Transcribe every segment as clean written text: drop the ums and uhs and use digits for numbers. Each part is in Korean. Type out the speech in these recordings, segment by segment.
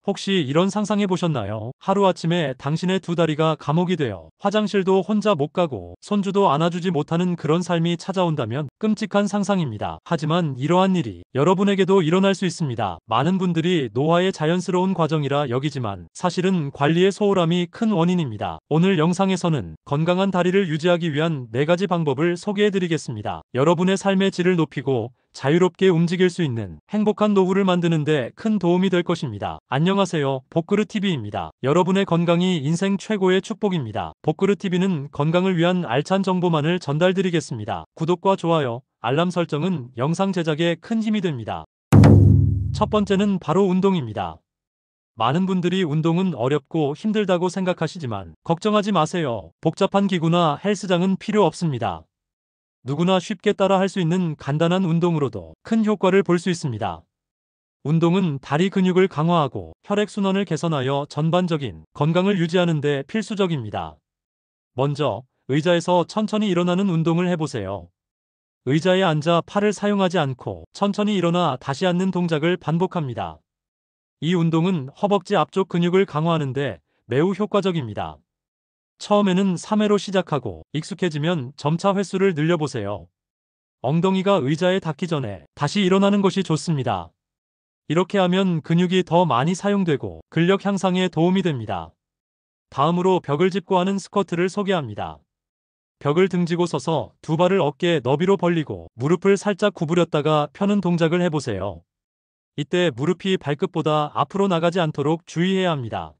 혹시 이런 상상해 보셨나요? 하루아침에 당신의 두 다리가 감옥이 되어 화장실도 혼자 못 가고 손주도 안아주지 못하는 그런 삶이 찾아온다면 끔찍한 상상입니다. 하지만 이러한 일이 여러분에게도 일어날 수 있습니다. 많은 분들이 노화의 자연스러운 과정이라 여기지만 사실은 관리의 소홀함이 큰 원인입니다. 오늘 영상에서는 건강한 다리를 유지하기 위한 4가지 방법을 소개해 드리겠습니다. 여러분의 삶의 질을 높이고 자유롭게 움직일 수 있는 행복한 노후를 만드는 데 큰 도움이 될 것입니다. 안녕하세요. 복그르TV입니다. 여러분의 건강이 인생 최고의 축복입니다. 복그르TV는 건강을 위한 알찬 정보만을 전달드리겠습니다. 구독과 좋아요, 알람 설정은 영상 제작에 큰 힘이 됩니다. 첫 번째는 바로 운동입니다. 많은 분들이 운동은 어렵고 힘들다고 생각하시지만 걱정하지 마세요. 복잡한 기구나 헬스장은 필요 없습니다. 누구나 쉽게 따라 할 수 있는 간단한 운동으로도 큰 효과를 볼 수 있습니다. 운동은 다리 근육을 강화하고 혈액순환을 개선하여 전반적인 건강을 유지하는 데 필수적입니다. 먼저 의자에서 천천히 일어나는 운동을 해보세요. 의자에 앉아 팔을 사용하지 않고 천천히 일어나 다시 앉는 동작을 반복합니다. 이 운동은 허벅지 앞쪽 근육을 강화하는 데 매우 효과적입니다. 처음에는 3회로 시작하고 익숙해지면 점차 횟수를 늘려보세요. 엉덩이가 의자에 닿기 전에 다시 일어나는 것이 좋습니다. 이렇게 하면 근육이 더 많이 사용되고 근력 향상에 도움이 됩니다. 다음으로 벽을 짚고 하는 스쿼트를 소개합니다. 벽을 등지고 서서 두 발을 어깨 너비로 벌리고 무릎을 살짝 구부렸다가 펴는 동작을 해보세요. 이때 무릎이 발끝보다 앞으로 나가지 않도록 주의해야 합니다.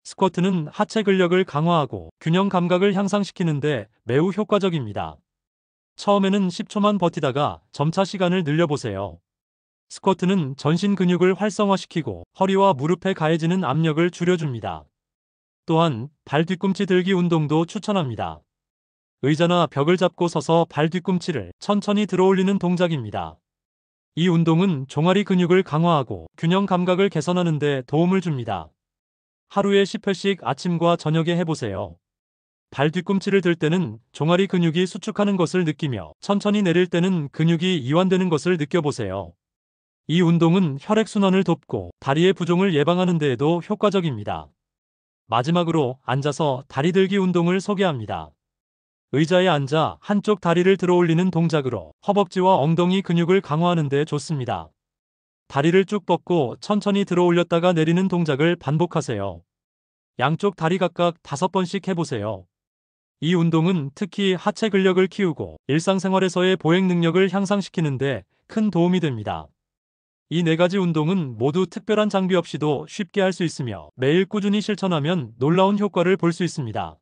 스쿼트는 하체 근력을 강화하고 균형 감각을 향상시키는데 매우 효과적입니다. 처음에는 10초만 버티다가 점차 시간을 늘려보세요. 스쿼트는 전신 근육을 활성화시키고 허리와 무릎에 가해지는 압력을 줄여줍니다. 또한 발 뒤꿈치 들기 운동도 추천합니다. 의자나 벽을 잡고 서서 발 뒤꿈치를 천천히 들어올리는 동작입니다. 이 운동은 종아리 근육을 강화하고 균형 감각을 개선하는 데 도움을 줍니다. 하루에 10회씩 아침과 저녁에 해보세요. 발 뒤꿈치를 들 때는 종아리 근육이 수축하는 것을 느끼며 천천히 내릴 때는 근육이 이완되는 것을 느껴보세요. 이 운동은 혈액순환을 돕고 다리의 부종을 예방하는 데에도 효과적입니다. 마지막으로 앉아서 다리 들기 운동을 소개합니다. 의자에 앉아 한쪽 다리를 들어 올리는 동작으로 허벅지와 엉덩이 근육을 강화하는 데 좋습니다. 다리를 쭉 뻗고 천천히 들어 올렸다가 내리는 동작을 반복하세요. 양쪽 다리 각각 5번씩 해보세요. 이 운동은 특히 하체 근력을 키우고 일상생활에서의 보행 능력을 향상시키는데 큰 도움이 됩니다. 이 4가지 운동은 모두 특별한 장비 없이도 쉽게 할 수 있으며 매일 꾸준히 실천하면 놀라운 효과를 볼 수 있습니다.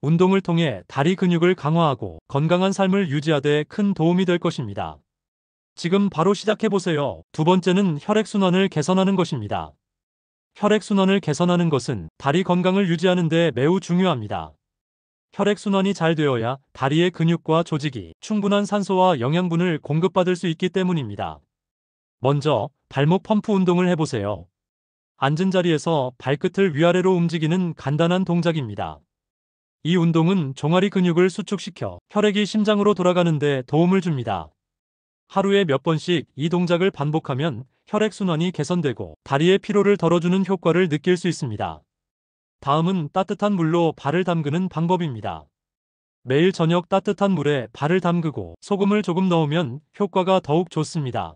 운동을 통해 다리 근육을 강화하고 건강한 삶을 유지하되 큰 도움이 될 것입니다. 지금 바로 시작해보세요. 두 번째는 혈액순환을 개선하는 것입니다. 혈액순환을 개선하는 것은 다리 건강을 유지하는 데 매우 중요합니다. 혈액순환이 잘 되어야 다리의 근육과 조직이 충분한 산소와 영양분을 공급받을 수 있기 때문입니다. 먼저 발목 펌프 운동을 해보세요. 앉은 자리에서 발끝을 위아래로 움직이는 간단한 동작입니다. 이 운동은 종아리 근육을 수축시켜 혈액이 심장으로 돌아가는 데 도움을 줍니다. 하루에 몇 번씩 이 동작을 반복하면 혈액순환이 개선되고 다리의 피로를 덜어주는 효과를 느낄 수 있습니다. 다음은 따뜻한 물로 발을 담그는 방법입니다. 매일 저녁 따뜻한 물에 발을 담그고 소금을 조금 넣으면 효과가 더욱 좋습니다.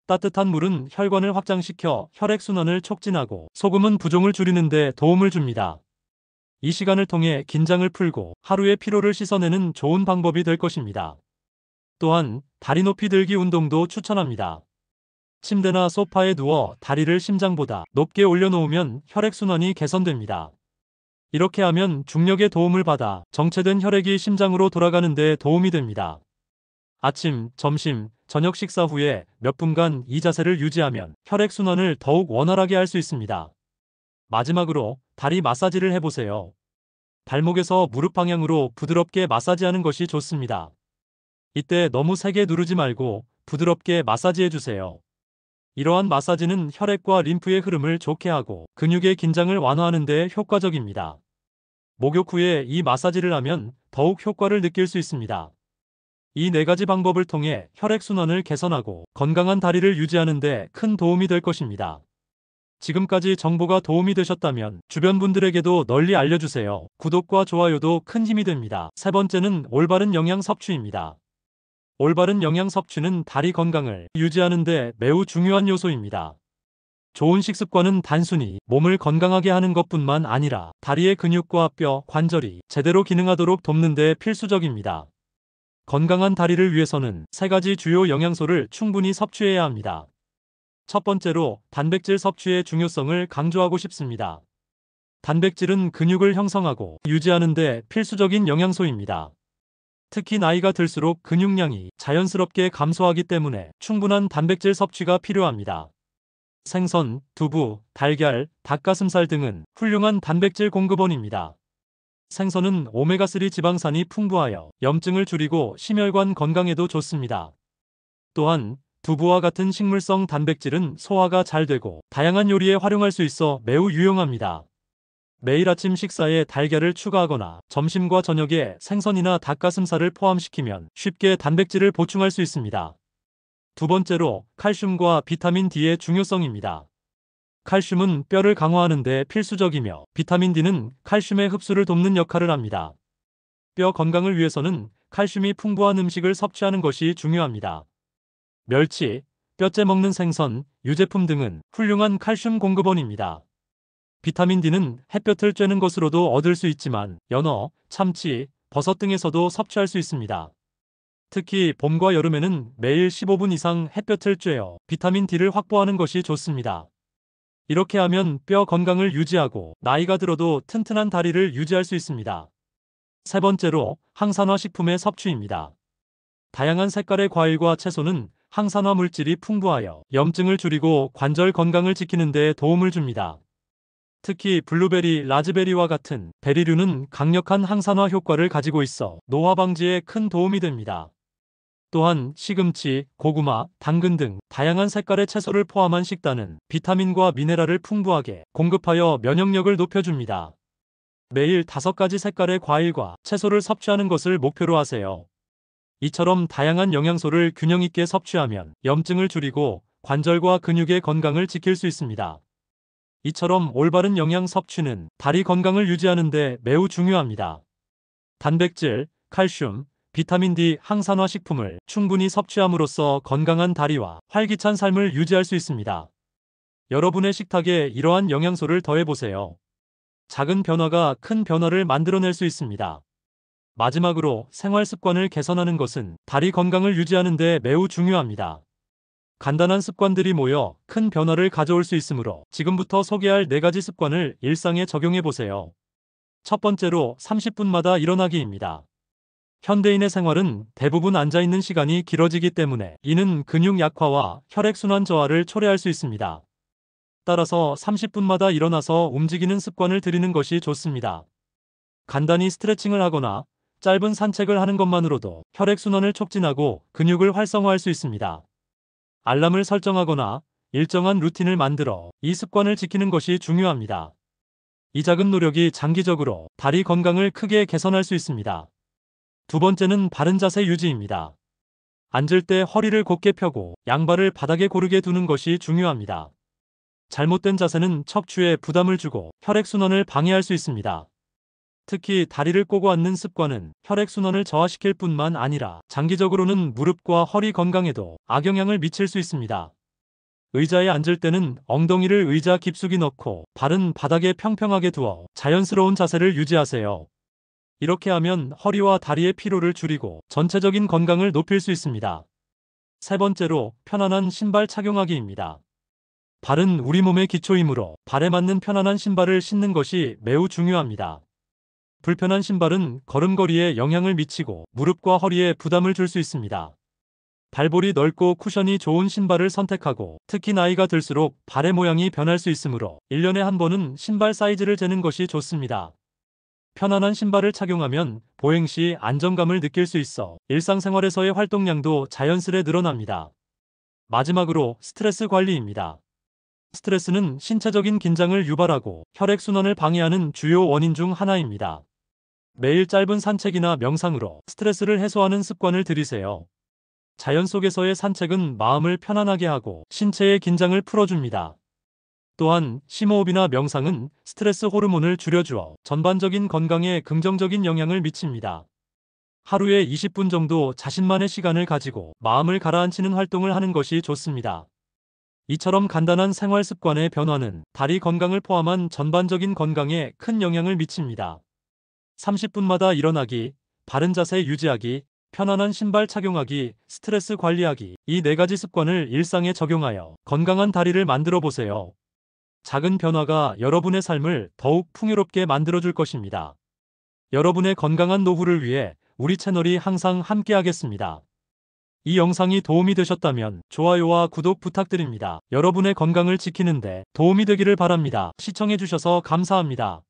따뜻한 물은 혈관을 확장시켜 혈액순환을 촉진하고 소금은 부종을 줄이는 데 도움을 줍니다. 이 시간을 통해 긴장을 풀고 하루의 피로를 씻어내는 좋은 방법이 될 것입니다. 또한 다리 높이 들기 운동도 추천합니다. 침대나 소파에 누워 다리를 심장보다 높게 올려놓으면 혈액순환이 개선됩니다. 이렇게 하면 중력의 도움을 받아 정체된 혈액이 심장으로 돌아가는 데 도움이 됩니다. 아침, 점심, 저녁 식사 후에 몇 분간 이 자세를 유지하면 혈액순환을 더욱 원활하게 할 수 있습니다. 마지막으로 다리 마사지를 해보세요. 발목에서 무릎 방향으로 부드럽게 마사지하는 것이 좋습니다. 이때 너무 세게 누르지 말고 부드럽게 마사지해주세요. 이러한 마사지는 혈액과 림프의 흐름을 좋게 하고 근육의 긴장을 완화하는 데 효과적입니다. 목욕 후에 이 마사지를 하면 더욱 효과를 느낄 수 있습니다. 이 4가지 방법을 통해 혈액순환을 개선하고 건강한 다리를 유지하는 데 큰 도움이 될 것입니다. 지금까지 정보가 도움이 되셨다면 주변 분들에게도 널리 알려주세요. 구독과 좋아요도 큰 힘이 됩니다. 세 번째는 올바른 영양 섭취입니다. 올바른 영양 섭취는 다리 건강을 유지하는 데 매우 중요한 요소입니다. 좋은 식습관은 단순히 몸을 건강하게 하는 것뿐만 아니라 다리의 근육과 뼈, 관절이 제대로 기능하도록 돕는 데 필수적입니다. 건강한 다리를 위해서는 세 가지 주요 영양소를 충분히 섭취해야 합니다. 첫 번째로 단백질 섭취의 중요성을 강조하고 싶습니다. 단백질은 근육을 형성하고 유지하는 데 필수적인 영양소입니다. 특히 나이가 들수록 근육량이 자연스럽게 감소하기 때문에 충분한 단백질 섭취가 필요합니다. 생선, 두부, 달걀, 닭가슴살 등은 훌륭한 단백질 공급원입니다. 생선은 오메가3 지방산이 풍부하여 염증을 줄이고 심혈관 건강에도 좋습니다. 또한 두부와 같은 식물성 단백질은 소화가 잘 되고 다양한 요리에 활용할 수 있어 매우 유용합니다. 매일 아침 식사에 달걀을 추가하거나 점심과 저녁에 생선이나 닭가슴살을 포함시키면 쉽게 단백질을 보충할 수 있습니다. 두 번째로 칼슘과 비타민 D의 중요성입니다. 칼슘은 뼈를 강화하는 데 필수적이며 비타민 D는 칼슘의 흡수를 돕는 역할을 합니다. 뼈 건강을 위해서는 칼슘이 풍부한 음식을 섭취하는 것이 중요합니다. 멸치, 뼈째 먹는 생선, 유제품 등은 훌륭한 칼슘 공급원입니다. 비타민 D는 햇볕을 쬐는 것으로도 얻을 수 있지만 연어, 참치, 버섯 등에서도 섭취할 수 있습니다. 특히 봄과 여름에는 매일 15분 이상 햇볕을 쬐어 비타민 D를 확보하는 것이 좋습니다. 이렇게 하면 뼈 건강을 유지하고 나이가 들어도 튼튼한 다리를 유지할 수 있습니다. 세 번째로 항산화 식품의 섭취입니다. 다양한 색깔의 과일과 채소는 항산화 물질이 풍부하여 염증을 줄이고 관절 건강을 지키는 데 도움을 줍니다. 특히 블루베리, 라즈베리와 같은 베리류는 강력한 항산화 효과를 가지고 있어 노화 방지에 큰 도움이 됩니다. 또한 시금치, 고구마, 당근 등 다양한 색깔의 채소를 포함한 식단은 비타민과 미네랄을 풍부하게 공급하여 면역력을 높여줍니다. 매일 5가지 색깔의 과일과 채소를 섭취하는 것을 목표로 하세요. 이처럼 다양한 영양소를 균형 있게 섭취하면 염증을 줄이고 관절과 근육의 건강을 지킬 수 있습니다. 이처럼 올바른 영양 섭취는 다리 건강을 유지하는 데 매우 중요합니다. 단백질, 칼슘, 비타민 D, 항산화 식품을 충분히 섭취함으로써 건강한 다리와 활기찬 삶을 유지할 수 있습니다. 여러분의 식탁에 이러한 영양소를 더해보세요. 작은 변화가 큰 변화를 만들어낼 수 있습니다. 마지막으로 생활 습관을 개선하는 것은 다리 건강을 유지하는 데 매우 중요합니다. 간단한 습관들이 모여 큰 변화를 가져올 수 있으므로 지금부터 소개할 4가지 습관을 일상에 적용해 보세요. 첫 번째로 30분마다 일어나기입니다. 현대인의 생활은 대부분 앉아있는 시간이 길어지기 때문에 이는 근육 약화와 혈액순환 저하를 초래할 수 있습니다. 따라서 30분마다 일어나서 움직이는 습관을 들이는 것이 좋습니다. 간단히 스트레칭을 하거나 짧은 산책을 하는 것만으로도 혈액순환을 촉진하고 근육을 활성화할 수 있습니다. 알람을 설정하거나 일정한 루틴을 만들어 이 습관을 지키는 것이 중요합니다. 이 작은 노력이 장기적으로 다리 건강을 크게 개선할 수 있습니다. 두 번째는 바른 자세 유지입니다. 앉을 때 허리를 곧게 펴고 양발을 바닥에 고르게 두는 것이 중요합니다. 잘못된 자세는 척추에 부담을 주고 혈액순환을 방해할 수 있습니다. 특히 다리를 꼬고 앉는 습관은 혈액순환을 저하시킬 뿐만 아니라 장기적으로는 무릎과 허리 건강에도 악영향을 미칠 수 있습니다. 의자에 앉을 때는 엉덩이를 의자 깊숙이 넣고 발은 바닥에 평평하게 두어 자연스러운 자세를 유지하세요. 이렇게 하면 허리와 다리의 피로를 줄이고 전체적인 건강을 높일 수 있습니다. 세 번째로 편안한 신발 착용하기입니다. 발은 우리 몸의 기초이므로 발에 맞는 편안한 신발을 신는 것이 매우 중요합니다. 불편한 신발은 걸음걸이에 영향을 미치고 무릎과 허리에 부담을 줄 수 있습니다. 발볼이 넓고 쿠션이 좋은 신발을 선택하고 특히 나이가 들수록 발의 모양이 변할 수 있으므로 1년에 한 번은 신발 사이즈를 재는 것이 좋습니다. 편안한 신발을 착용하면 보행 시 안정감을 느낄 수 있어 일상생활에서의 활동량도 자연스레 늘어납니다. 마지막으로 스트레스 관리입니다. 스트레스는 신체적인 긴장을 유발하고 혈액순환을 방해하는 주요 원인 중 하나입니다. 매일 짧은 산책이나 명상으로 스트레스를 해소하는 습관을 들이세요. 자연 속에서의 산책은 마음을 편안하게 하고 신체의 긴장을 풀어줍니다. 또한 심호흡이나 명상은 스트레스 호르몬을 줄여주어 전반적인 건강에 긍정적인 영향을 미칩니다. 하루에 20분 정도 자신만의 시간을 가지고 마음을 가라앉히는 활동을 하는 것이 좋습니다. 이처럼 간단한 생활 습관의 변화는 다리 건강을 포함한 전반적인 건강에 큰 영향을 미칩니다. 30분마다 일어나기, 바른 자세 유지하기, 편안한 신발 착용하기, 스트레스 관리하기, 이 4가지 습관을 일상에 적용하여 건강한 다리를 만들어 보세요. 작은 변화가 여러분의 삶을 더욱 풍요롭게 만들어줄 것입니다. 여러분의 건강한 노후를 위해 우리 채널이 항상 함께하겠습니다. 이 영상이 도움이 되셨다면 좋아요와 구독 부탁드립니다. 여러분의 건강을 지키는데 도움이 되기를 바랍니다. 시청해주셔서 감사합니다.